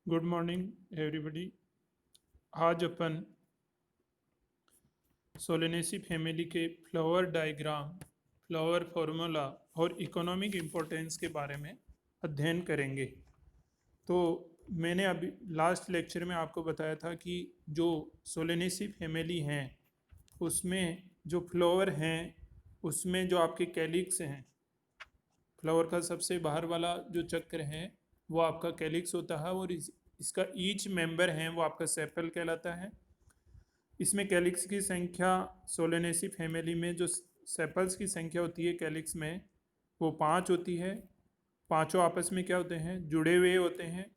Good morning everybody. आज अपन Solanaceae family के flower diagram, flower formula और इकोनॉमिक इम्पोर्टेंस के बारे में अध्ययन करेंगे। तो मैंने अभी लास्ट लेक्चर में आपको बताया था कि जो सोलेनेसी फैमिली हैं उसमें जो फ्लावर हैं उसमें जो आपके कैलिक्स हैं, फ्लावर का सबसे बाहर वाला जो चक्र है वो आपका कैलिक्स होता है और इसका ईच मेंबर है वो आपका सेपल कहलाता है। इसमें कैलिक्स की संख्या सोलेनेसी फैमिली में जो सेपल्स की संख्या होती है कैलिक्स में वो 5 होती है। पांचों आपस में क्या होते हैं, जुड़े हुए होते हैं।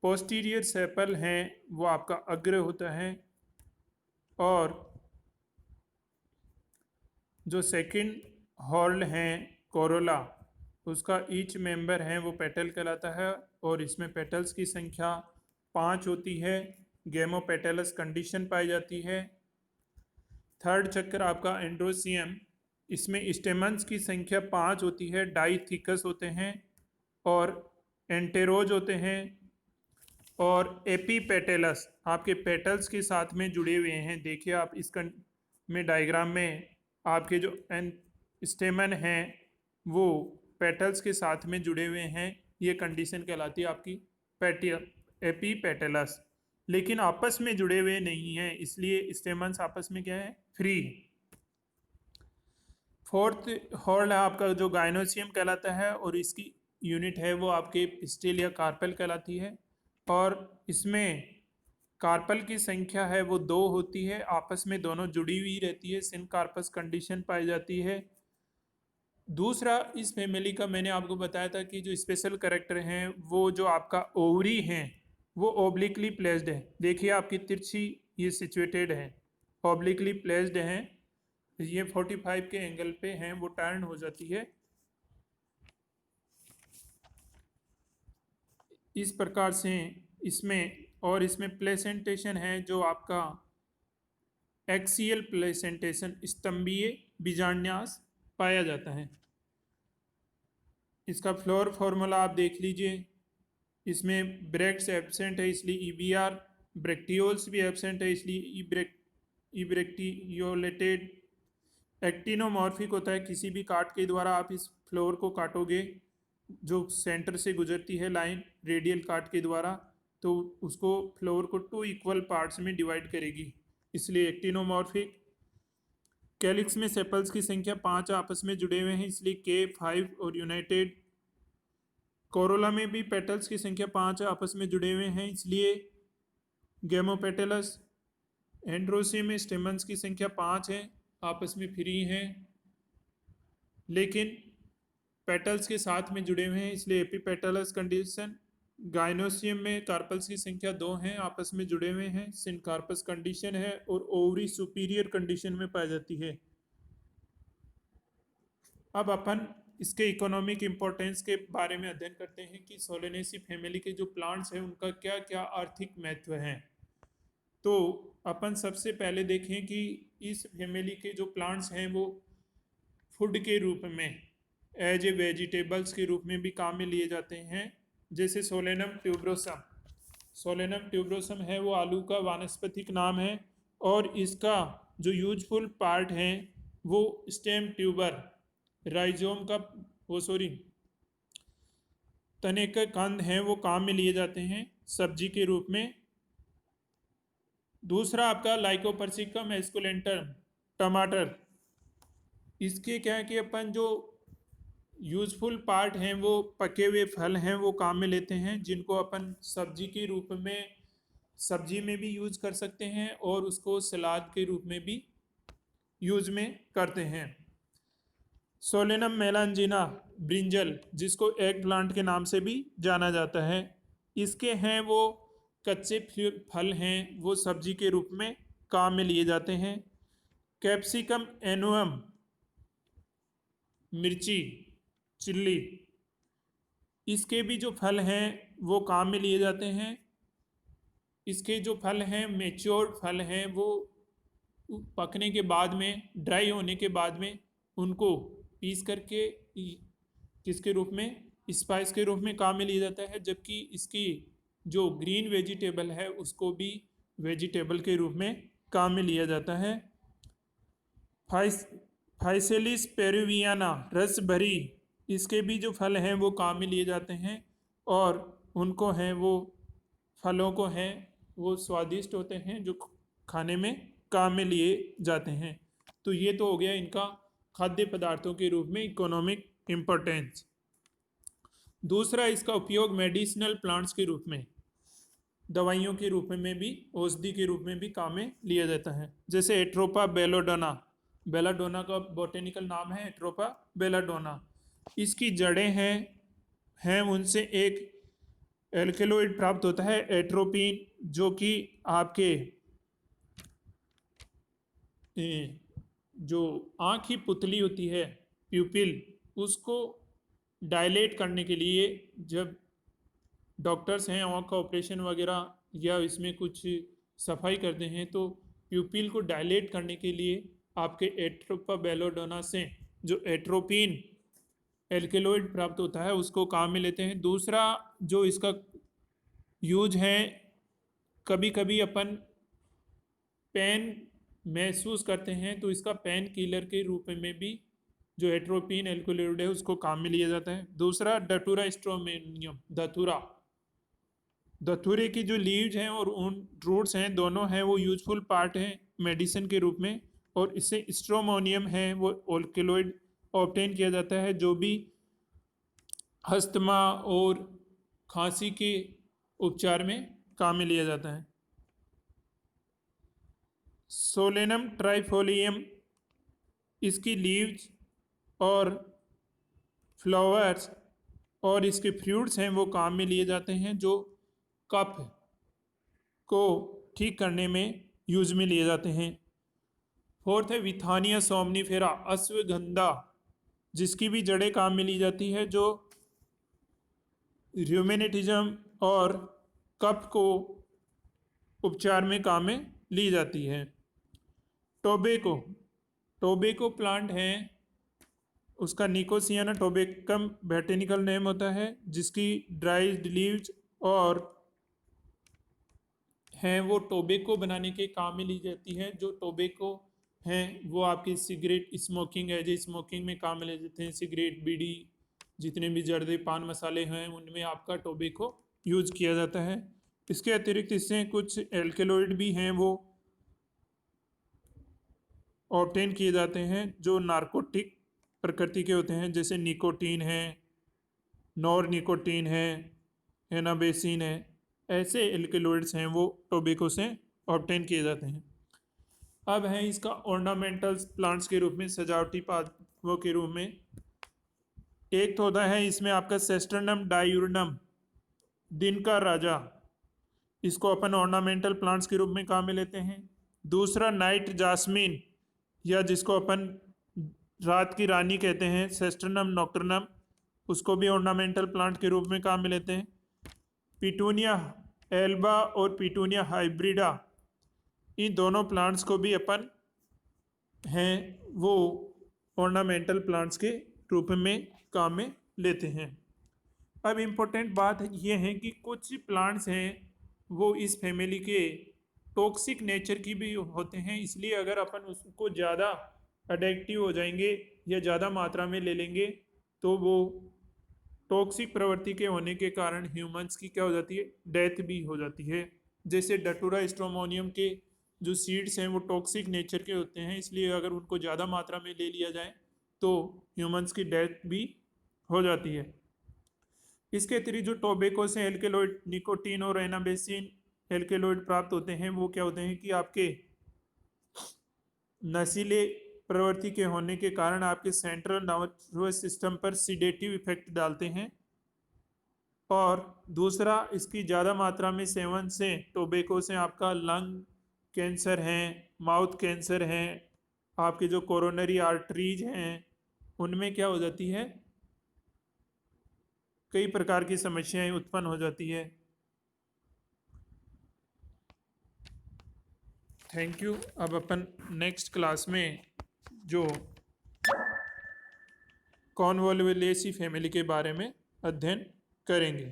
पोस्टीरियर सेपल हैं वो आपका अग्र होता है और जो सेकंड हॉर्न है कोरोला उसका ईच मेंबर है वो पेटल कहलाता है और इसमें पेटल्स की संख्या 5 होती है। गेमोपेटलस कंडीशन पाई जाती है। थर्ड चक्कर आपका एंड्रोसियम, इसमें स्टेमन्स की संख्या 5 होती है, डाइथिकस होते हैं और एंटेरोज होते हैं और एपीपेटेलस आपके पेटल्स के साथ में जुड़े हुए हैं। देखिए आप इस में डायग्राम में आपके जो स्टेमन हैं वो पेटल्स के साथ में जुड़े हुए हैं। ये कंडीशन कहलाती है आपकी एपीपेटेलस, लेकिन आपस में जुड़े हुए नहीं हैं, इसलिए स्टेमन्स आपस में क्या है, फ्री। फोर्थ हॉर्न है आपका जो गाइनोसियम कहलाता है और इसकी यूनिट है वो आपके पिस्टिल या कार्पेल कहलाती है और इसमें कार्पल की संख्या है वो 2 होती है, आपस में दोनों जुड़ी हुई रहती है, सिन कार्पस कंडीशन पाई जाती है। दूसरा इस फैमिली का मैंने आपको बताया था कि जो स्पेशल कैरेक्टर हैं वो जो आपका ओवरी हैं वो ओब्लिकली प्लेस्ड है। देखिए आपकी तिरछी ये सिचुएटेड है, ओब्लिकली प्लेस्ड हैं, ये 45 के एंगल पे हैं, वो टर्न हो जाती है इस प्रकार से इसमें। और इसमें प्लेसेंटेशन है जो आपका एक्सियल प्लेसेंटेशन, स्तंभीय बीजान्यास पाया जाता है। इसका फ्लोर फॉर्मूला आप देख लीजिए, इसमें ब्रेक्ट्स एब्सेंट है इसलिए ईबीआर, ब्रेक्टियोल्स भी एब्सेंट है इसलिए इब्रेक्टियोलेटेड। एक्टिनोमॉर्फिक होता है, किसी भी काट के द्वारा आप इस फ्लोर को काटोगे जो सेंटर से गुजरती है लाइन रेडियल काट के द्वारा तो उसको फ्लोर को 2 इक्वल पार्ट्स में डिवाइड करेगी, इसलिए एक्टिनोमॉर्फिक। कैलिक्स में सेपल्स की संख्या 5 आपस में जुड़े हुए हैं इसलिए K5 और यूनाइटेड। कोरोला में भी पेटल्स की संख्या 5 आपस में जुड़े हुए हैं इसलिए गेमोपेटलस। एंड्रोसियम में स्टेमन्स की संख्या 5 है, आपस में फ्री हैं लेकिन पेटल्स के साथ में जुड़े हुए हैं इसलिए एपीपेटलस कंडीशन। गाइनोसियम में कार्पल्स की संख्या 2 हैं, आपस में जुड़े हुए हैं, सिनकार्पस कंडीशन है और ओवरी सुपीरियर कंडीशन में पाई जाती है। अब अपन इसके इकोनॉमिक इम्पोर्टेंस के बारे में अध्ययन करते हैं कि सोलेनेसी फैमिली के जो प्लांट्स हैं उनका क्या क्या आर्थिक महत्व है। तो अपन सबसे पहले देखें कि इस फैमिली के जो प्लांट्स हैं वो फूड के रूप में एज ए वेजिटेबल्स के रूप में भी काम में लिए जाते हैं। जैसे सोलेनम ट्यूब्रोसम, सोलेनम ट्यूब्रोसम है वो आलू का वानस्पतिक नाम है और इसका जो यूजफुल पार्ट है वो स्टेम ट्यूबर, राइजोम का वो सॉरी तने के कंद हैं वो काम में लिए जाते हैं सब्जी के रूप में। दूसरा आपका लाइकोपर्सिकम एस्कुलेंटम, टमाटर, इसके क्या है कि अपन जो यूजफुल पार्ट हैं वो पके हुए फल हैं वो काम में लेते हैं जिनको अपन सब्जी के रूप में सब्जी में भी यूज कर सकते हैं और उसको सलाद के रूप में भी यूज में करते हैं। सोलेनम मेलांजिना, ब्रिंजल, जिसको एग प्लांट के नाम से भी जाना जाता है, इसके हैं वो कच्चे फल हैं वो सब्जी के रूप में काम में लिए जाते हैं। कैप्सिकम एनुअम, मिर्ची, चिल्ली, इसके भी जो फल हैं वो काम में लिए जाते हैं। इसके जो फल हैं मेच्योर्ड फल हैं वो पकने के बाद में, ड्राई होने के बाद में उनको पीस करके किसके रूप में, स्पाइस के रूप में काम में लिया जाता है। जबकि इसकी जो ग्रीन वेजिटेबल है उसको भी वेजिटेबल के रूप में काम में लिया जाता है। फाइसेलिस पेरुवियाना रस भरी, इसके भी जो फल हैं वो काम में लिए जाते हैं और उनको हैं वो फलों को हैं वो स्वादिष्ट होते हैं जो खाने में काम में लिए जाते हैं। तो ये तो हो गया इनका खाद्य पदार्थों के रूप में इकोनॉमिक इम्पोर्टेंस। दूसरा, इसका उपयोग मेडिसिनल प्लांट्स के रूप में, दवाइयों के रूप में भी, औषधि के रूप में भी काम में लिया जाता है। जैसे एट्रोपा बेलाडोना, बेलाडोना का बॉटेनिकल नाम है एट्रोपा बेलाडोना। इसकी जड़ें हैं उनसे एक एल्केलॉइड प्राप्त होता है एट्रोपिन, जो कि आपके जो आँख की पुतली होती है प्यूपिल, उसको डायलेट करने के लिए जब डॉक्टर्स हैं आँख का ऑपरेशन वगैरह या इसमें कुछ सफाई करते हैं तो प्यूपिल को डायलेट करने के लिए आपके एट्रोपा बेलाडोना से जो एट्रोपिन एल्केलॉइड प्राप्त होता है उसको काम में लेते हैं। दूसरा जो इसका यूज है, कभी कभी अपन पेन महसूस करते हैं तो इसका पेन किलर के रूप में भी जो एट्रोपिन एल्केलॉइड है उसको काम में लिया जाता है। दूसरा डटूरा स्ट्रोमेनियम, धतूरे की जो लीव्स हैं और उन रूट्स हैं दोनों हैं वो यूजफुल पार्ट हैं मेडिसिन के रूप में, और इससे स्ट्रोमोनियम है वो एल्केलॉइड ऑब्टेन किया जाता है जो भी अस्थमा और खांसी के उपचार में काम में लिया जाता है। सोलेनम ट्राइफोलियम, इसकी लीव्स और फ्लावर्स और इसके फ्रूट्स हैं वो काम में लिए जाते हैं जो कफ को ठीक करने में यूज में लिए जाते हैं। फोर्थ है विथानिया सोमनीफेरा, अश्वगंधा, जिसकी भी जड़ें काम में ली जाती है जो र्यूमेटिज्म और कफ को उपचार में काम में ली जाती है। टोबैको प्लांट है, उसका निकोसियाना टोबैकम बॉटेनिकल नेम होता है, जिसकी ड्राइड लीव्स और हैं वो टोबैको बनाने के काम में ली जाती है। जो टोबैको हैं वो आपकी सिगरेट स्मोकिंग है, जो स्मोकिंग में काम में ले जाते हैं। सिगरेट, बीड़ी, जितने भी जर्दे पान मसाले हैं उनमें आपका टोबैको यूज किया जाता है। इसके अतिरिक्त इससे कुछ एल्केलॉइड भी हैं वो ऑब्टेन किए जाते हैं जो नार्कोटिक प्रकृति के होते हैं, जैसे निकोटीन है, नॉर निकोटीन है, एनाबेसिन है। ऐसे एल्केलॉइड्स हैं वो टोबैको से ऑब्टेन किए जाते हैं। अब है इसका ऑर्नामेंटल प्लांट्स के रूप में, सजावटी पौधों के रूप में। एक तो होता है इसमें आपका सेस्टर्नम डायूर्नम, दिन का राजा, इसको अपन ऑर्नामेंटल प्लांट्स के रूप में काम में लेते हैं। दूसरा नाइट जास्मिन, या जिसको अपन रात की रानी कहते हैं, सेस्टर्नम नॉक्टर्नम, उसको भी ऑर्नामेंटल प्लांट के रूप में काम में लेते हैं। पिटूनिया एल्बा और पिटूनिया हाइब्रिडा, इन दोनों प्लांट्स को भी अपन हैं वो ऑर्नामेंटल प्लांट्स के रूप में काम में लेते हैं। अब इम्पोर्टेंट बात ये है कि कुछ प्लांट्स हैं वो इस फैमिली के टॉक्सिक नेचर की भी होते हैं, इसलिए अगर अपन उसको ज़्यादा अडेक्टिव हो जाएंगे या ज़्यादा मात्रा में ले लेंगे तो वो टॉक्सिक प्रवृत्ति के होने के कारण ह्यूमंस की क्या हो जाती है, डेथ भी हो जाती है। जैसे डटूरा स्ट्रोमोनियम के जो सीड्स हैं वो टॉक्सिक नेचर के होते हैं, इसलिए अगर उनको ज़्यादा मात्रा में ले लिया जाए तो ह्यूमंस की डेथ भी हो जाती है। इसके अतिरिक्त जो टोबैको से एल्केलॉइड, निकोटीन और एनाबेसिन एल्केलॉइड प्राप्त होते हैं वो क्या होते हैं कि आपके नशीले प्रवृत्ति के होने के कारण आपके सेंट्रल नर्वस सिस्टम पर सिडेटिव इफेक्ट डालते हैं। और दूसरा, इसकी ज़्यादा मात्रा में सेवन से टोबैको से आपका लंग कैंसर है, माउथ कैंसर है, आपके जो कोरोनरी आर्टरीज हैं उनमें क्या हो जाती है, कई प्रकार की समस्याएं उत्पन्न हो जाती है। Thank you. अब अपन नेक्स्ट क्लास में जो कॉन्वोल्वेलेसी फैमिली के बारे में अध्ययन करेंगे।